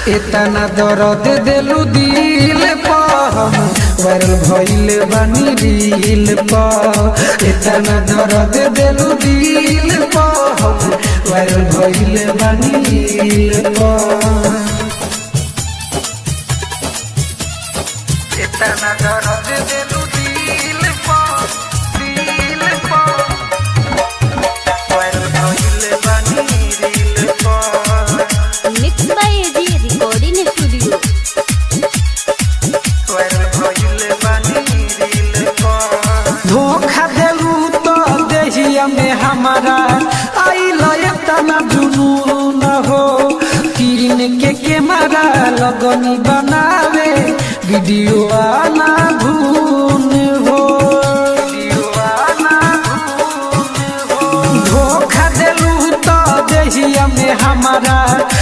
इतना दर्द दिलु दिल पा वायरल भइल बानी रील पा। इतना दर्द दिलु दिल पा वायरल भइल बानी रील पा। इतना दर्द दिलु दिल पा वायरल भइल बानी रील पा। Mix by AG Recording Studio. धोखा देलू तो देहिया में हमारा आइल इतना जुनून हो। किन के कैमरा लगनी बनावे वीडियो आना धून हो। धोखा देलू तो देहिया में हमारा